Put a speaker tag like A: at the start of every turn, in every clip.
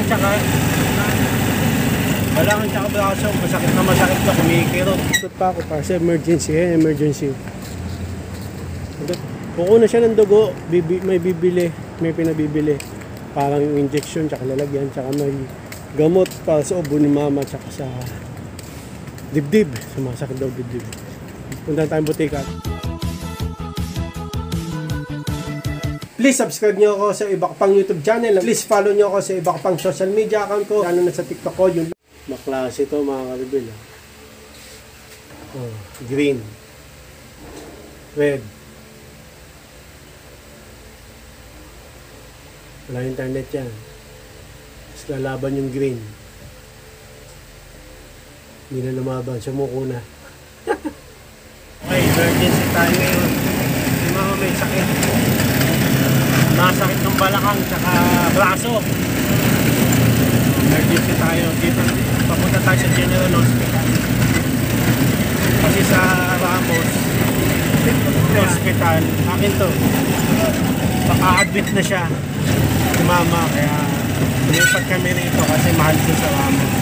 A: tsaka braso. Masakit na kumikirot. Ito pa ako para sa emergency. Kukuna siya ng dugo, may bibili, may pinabibili. Parang yung injection, tsaka lalagyan, tsaka may gamot para sa ubo ni mama, tsaka sa dibdib. Sumasakit daw dibdib. Punta tayong butika. Please subscribe nyo ako sa iba ko pang YouTube channel. Please follow nyo ako sa iba ko pang social media account ko. Lalo na sa TikTok ko. Yung maklase ito mga karibel. Oh, green. Red. Wala internet yan. Tapos lalaban yung green. Hindi na lumaban. Sumuko na. Okay, emergency tayo ngayon. Si mama may sakit. Nasakit ng balakang tsaka braso. Emergency tayo. Dito, papunta tayo sa General Hospital. Kasi sa Ramos Hospital, akin to. Paka-admit na siya. Si mama, kaya lumipat kami rito kasi mahal ko sa Ramos.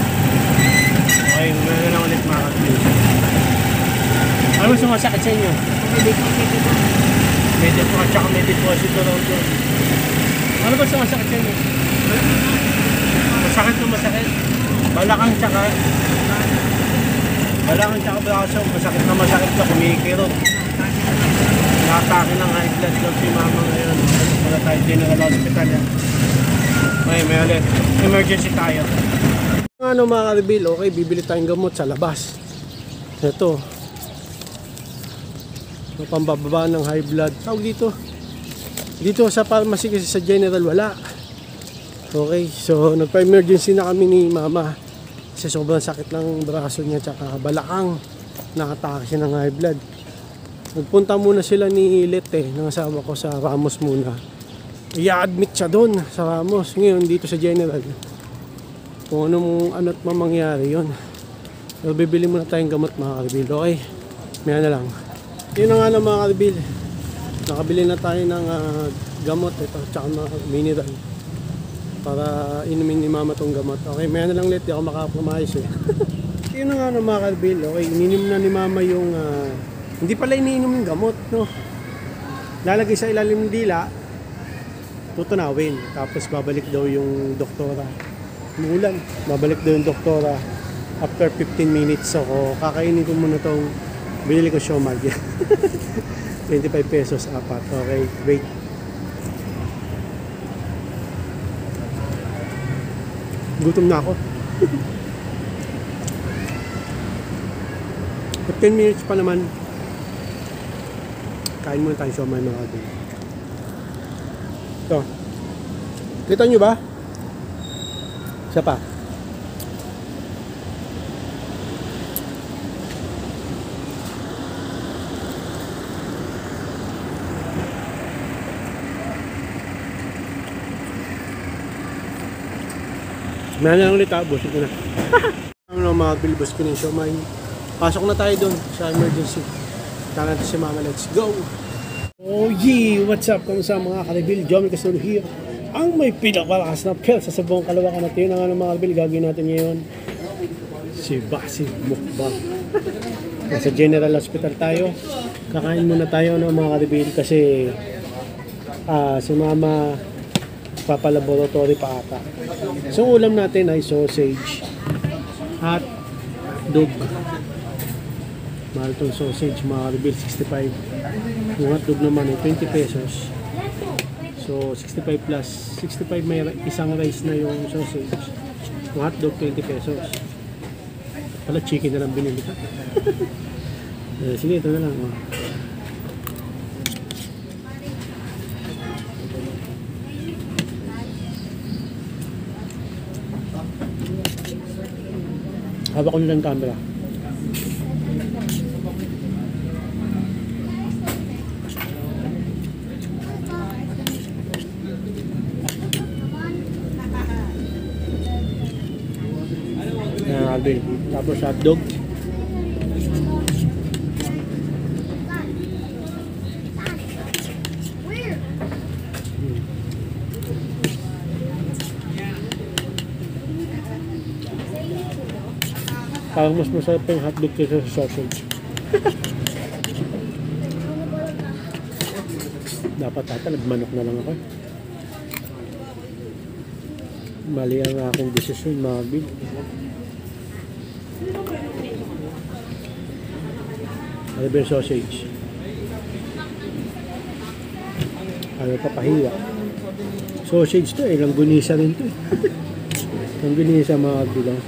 A: Okay, ngayon lang ulit makakabili. Ano ba sumasakit sa inyo? Medyo po at saka may deposito raw doon. Ano ba sumasakit sa inyo? Masakit? Balakang tsaka braso. Masakit na kumikirot. Nakatake ng high blood daw si mama ngayon. Wala tayo General Hospital yan. Okay, may ulit. Emergency tayo. Ano mga karibel, okay, bibili tayong gamot sa labas. Ito. Pambababa ng high blood. Tawag dito sa pharmacy kasi sa General wala. Okay, so nagpa-emergency na kami ni mama. Kasi sobrang sakit ng braso niya tsaka balakang. Nakatake siya ng high blood. Nagpunta muna sila ni Lete, ng asawa ko sa Ramos muna. I-admit siya doon sa Ramos. Ngayon dito sa General. Kung ano't mamangyari yun. So bibili muna tayong gamot mga karibel. Okay, may na lang. Yun na nga lang mga karibel. Nakabili na tayo ng gamot ito, tsaka mga mineral. Para inumin ni mama tong gamot. Okay, may na lang ulit. Di ako makapamayos eh. Yun na nga lang mga karibel. Okay, ininom na ni mama yung... hindi pala iniinom yung gamot, no? Lalagay sa ilalim ng dila, tutunawin. Tapos babalik daw yung doktora. Umulan. Babalik daw yung doktora after 15 minutes. So, kakainin ko muna tong binili ko siomag. 25 pesos, apat. Okay, wait. Gutom na ako. 15 minutes pa naman. Kain muna tayo siomay mga kapatid. Ito. Kita nyo ba? Isa pa. Meron na lang ulit busin ko na. Ano mga bilbos ko ng siomay. Pasok na tayo doon sa emergency. Tara natin si mama, let's go! Oh yeah! What's up? Kamusta mga karibel? Jomel Castro here. Ang may pinakalakas na pelsa sa buong Kalawakan at yun ang mga karibel gagawin natin ngayon. Si Basi Mukbang. Nasa General Hospital tayo. Kakain muna tayo ng mga karibel kasi si mama papalaboratory pa ata. So ulam natin ay sausage at dog. Mahal itong sausage, mga karibel, 65. Yung hotdog naman ay 20 pesos. So 65 plus 65, may isang rice na yung sausage. Yung hotdog 20 pesos. Pala chicken na lang binili ka. Sige, ito na lang. Hawak ko nila yung camera. Tapos hotdog. Parang mas masarap pa yung hotdog kaysa sa sausage. Dapat ata nagmanok na lang ako. Mali ang aking desisyon, mga bil. Ano ba yung sausage? Ano pa pahiwa? Sausage to eh, langgunisa rin to eh. Langgunisa, mga bil.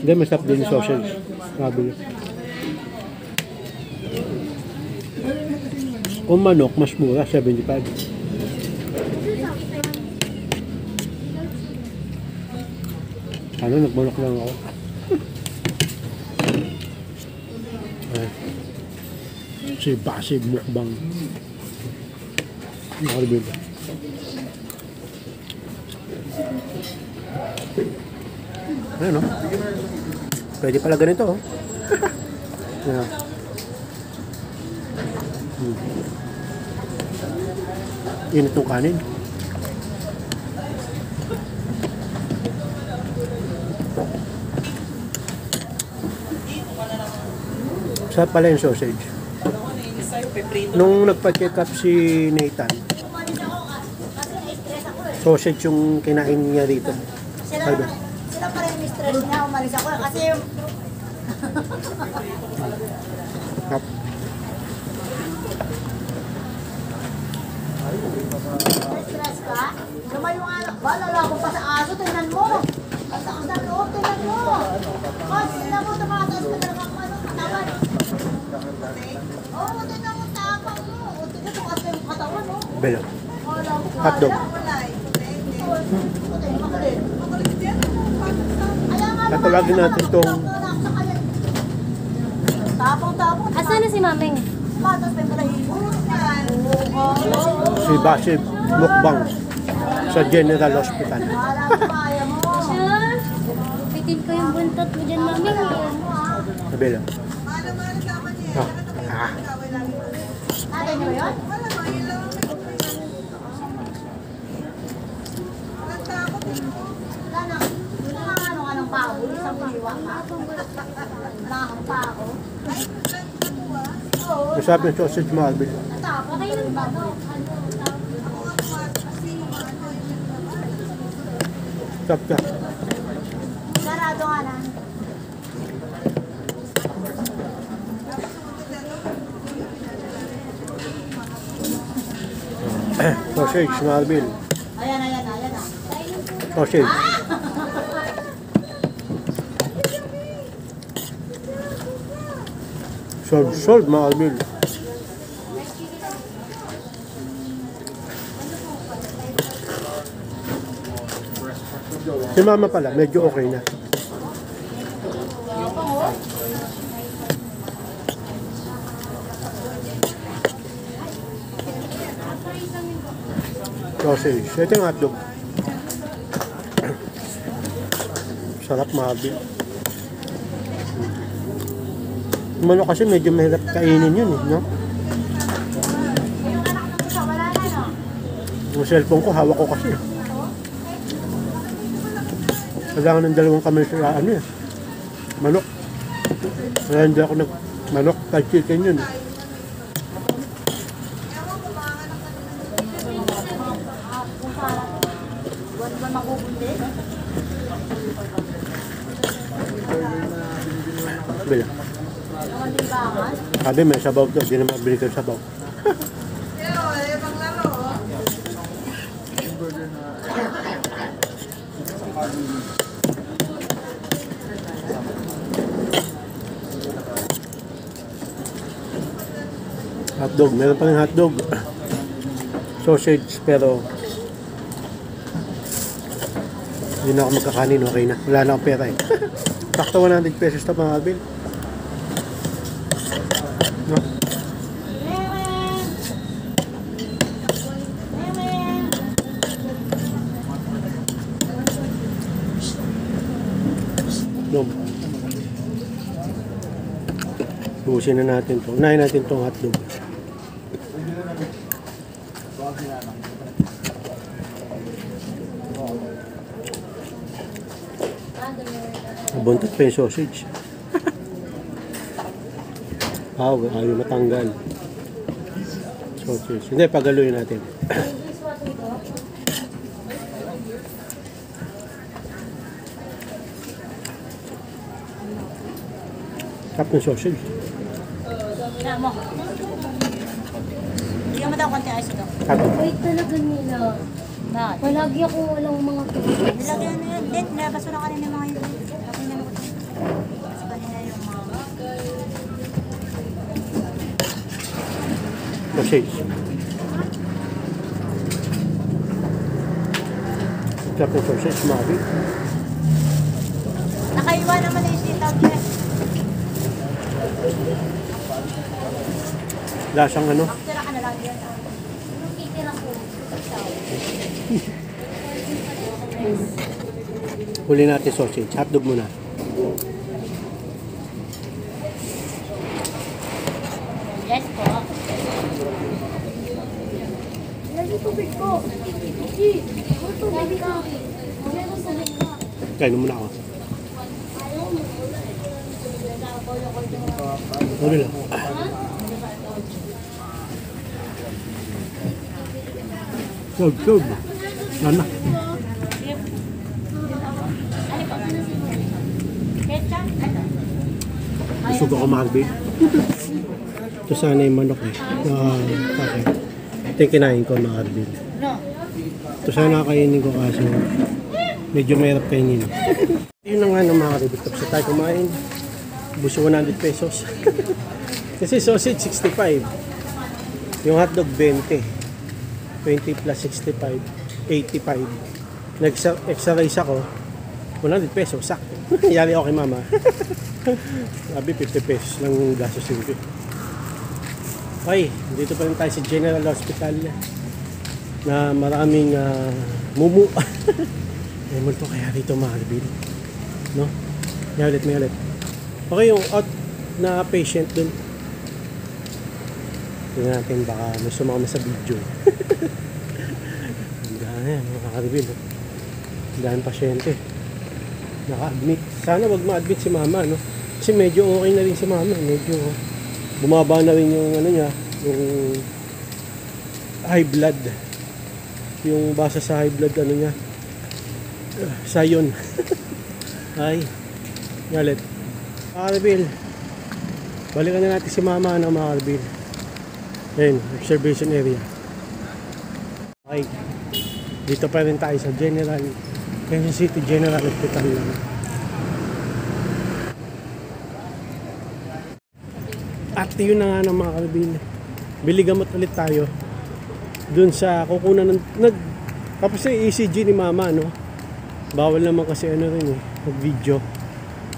A: Hindi, masarap din yung sausage. Sabi. Kung manok, mas mura, 75. Ano, nagmanok lang ako. Ay. Si Basib Mukbang. Nakalimutan. Ano? Pwede pala ganito, oh. Yeah. Init ng kanin. Sarap pala yung sausage. Nung nagpa-check up si Nathan, sausage yung kinain niya dito.
B: Sila pa rin yung stress niya, umalis ako kasi yung... Stress ka? Lumayo nga, lalako pa sa aso, tingnan mo. Ang takas ng loob, tingnan mo. Kasi tingnan mo, tumataas ka talaga ang katawan. Oo, tingnan mo, tapang mo. Tingnan mo, kasi yung katawan mo.
A: Belo. Hotdog. Tatawagin natin itong...
B: Tapang-tapang.
C: Asan na si Mameng?
B: Matas may palahibo.
A: Si Basib Mukbang sa General Hospital.
C: Siya? Pitin ko yung buntot mo dyan, Mameng.
A: Sabi lang.
B: Tatay niyo yun? Anong pao? Isang paliwa pa. Nakakang pao.
A: Masarap yung sausage, mga Alvin.
C: Okay lang ba?
A: Sarap.
B: Sarado nga na.
A: Sausage, mga Alvin.
B: Ayan.
A: Sausage. Sold, mga Alvin. Si Mama pala, medyo okay na. Sausage. Ito yung hotdog. Sarap, mga Alvin. Umano kasi medyo mahirap kainin yun, no? Yung cellphone ko, hawak ko kasi. Kailangan ng dalawang kamay sa ano eh. Manok. Kaya hindi ako manok, fried chicken yun. Bila. Sabi may sabaw to, hindi naman binigay sabaw. Hotdog, meron pa rin hotdog. Sausage, pero hindi na ako magkakanin, okay na. Wala na akong pera eh. Sakto 100 pesos ito, mga Alvin. No? Dom. Buusin na natin to. Unahin natin tong hotdog. Buntot pa yung sausage. Ayaw matanggal. Sausage. Hindi, pagaluin natin. Sarap ng sausage.
B: Kaya mo. Bigyan mo daw konti ice ito.
C: Wait talaga nila.
B: Bakit?
C: Palagi ako walang mga tubig.
B: Nilagyan na yun. Din, nabasura ka rin yung mga yun. Lagyan mo ito. Basta kanina yung mga...
A: Sausage. Sarap ng sausage, mabi.
B: Nakaiwa naman na yung sitaw, Jeff.
A: Lasang ano?
B: Tira ka na lang yan.
C: Anong titira ko?
A: Huli natin sausage. Hotdog muna.
B: Yes po.
C: Lagi tubig ko. Hindi. Ano tubig ka? Meron tubig ka.
A: Kain muna ako.
C: Ayaw mo.
A: Huli lang. Sog. Sana.
B: Ketchup?
A: Gusto ko kumagbig. Ito sana yung manok eh. Okay. Ito yung kinain ko magbig.
B: No.
A: Ito sana kainin ko kaso medyo mahirap kainin. Yun na nga ng mga karibig. Tapos na tayo kumain. Buso 100 pesos. Kasi sausage 65. Yung hotdog 20. 20 plus 65. 85. Nag-extra rice ako. 100 pesos. Sakto. Yari ako kay mama. Sabi 50 pesos lang yung gastos ko. Okay, dito pa rin tayo sa General Hospital na maraming mumu. May multo kaya dito Marvin. No? May ulit. Okay, yung out na patient dun. Tingnan natin baka may sumama sa video. Ang dami, mga karibin. Ang dami pasyente. Naka-admit. Sana wag ma-admit si mama, no? Kasi medyo okay na rin si mama. Medyo bumaba na rin yung ano niya, yung high blood. Yung basa sa high blood ano niya. Sayon. Ay. Galit. Mga karibin. Balikan na natin si mama, ano, mga karibin. Ayun, observation area. Okay. Dito pa rin tayo sa Quezon City General Hospital. At yun na nga ng mga karibin. Biligamot ulit tayo. Dun sa kukunan ng... Tapos yung ECG ni mama, no? Bawal naman kasi ano rin eh, mag-video.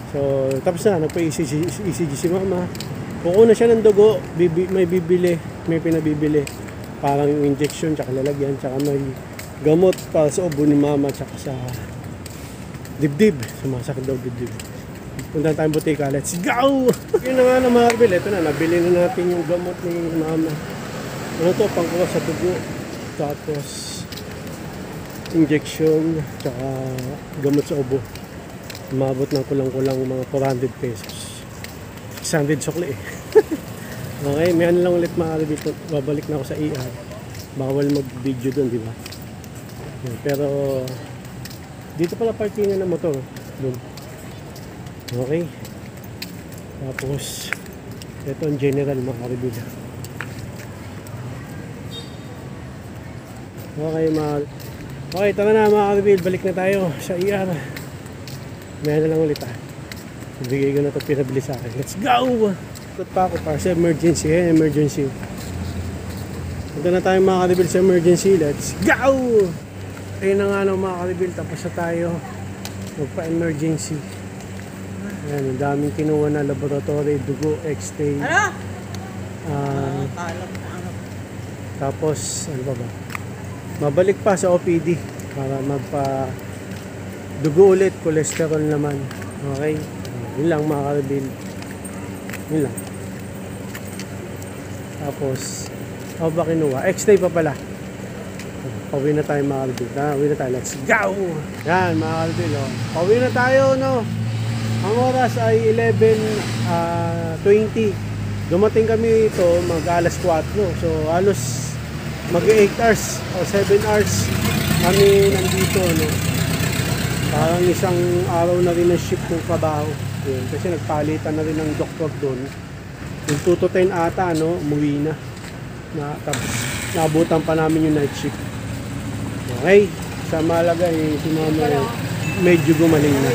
A: So, tapos na, nagpa-ECG si mama. Kukunan siya ng dugo, may pinabibili. Parang yung injection, tsaka lalagyan, tsaka may gamot para sa ubo ni mama, tsaka sa dibdib. Sumasakit daw dibdib. Punta tayong butika, let's go! Yun na nga na Marvel, ito na, nabili na natin yung gamot ni mama. Ano to, pangkuha sa dugo. Tapos, injection, tsaka gamot sa ubo. Umabot ng kulang-kulang mga 400 pesos. 600 sukli eh. Okay, may ano lang ulit mga babalik na ako sa ER. Bawal mag-video doon, di ba? Pero dito pala parkingan ng motor doon. Okay. Tapos ito ang general mga karibila. Okay, tara na mga karibil, balik na tayo sa ER. May ano lang ulit ibigay ko na ito pinabili sa akin. Let's go! Ikot pa ako para sa emergency. Emergency. Punta na tayo mga karibil sa emergency. Let's go! Ayun na nga no, mga karibil. Tapos na tayo magpa-emergency. Ayan, ang daming kinuha na laboratory, dugo, x-ray. Tapos, ano ba? Mabalik pa sa OPD para magpa dugo ulit, cholesterol naman. Okay? Yun lang mga karibil. Yun lang. Tapos, ako ba kinuha? X-day pa pala. Pauwi na tayo mga kalbil. Pauwi na tayo. Let's go! Yan mga kalbil. Oh. Pauwi na tayo, no? Ang oras ay 11:20. Dumating kami ito mag alas 4. So halos mag 8 hours o 7 hours kami nandito, no? Parang isang araw na rin ng shift ng trabaho. Yun. Kasi nagpalitan na rin ng doktor doon. Yung 2 to 10 ata, no? Umuwi na. Tapos naabutan pa namin yung night shift. Okay, sa Malaga si Mama medyo gumaling na.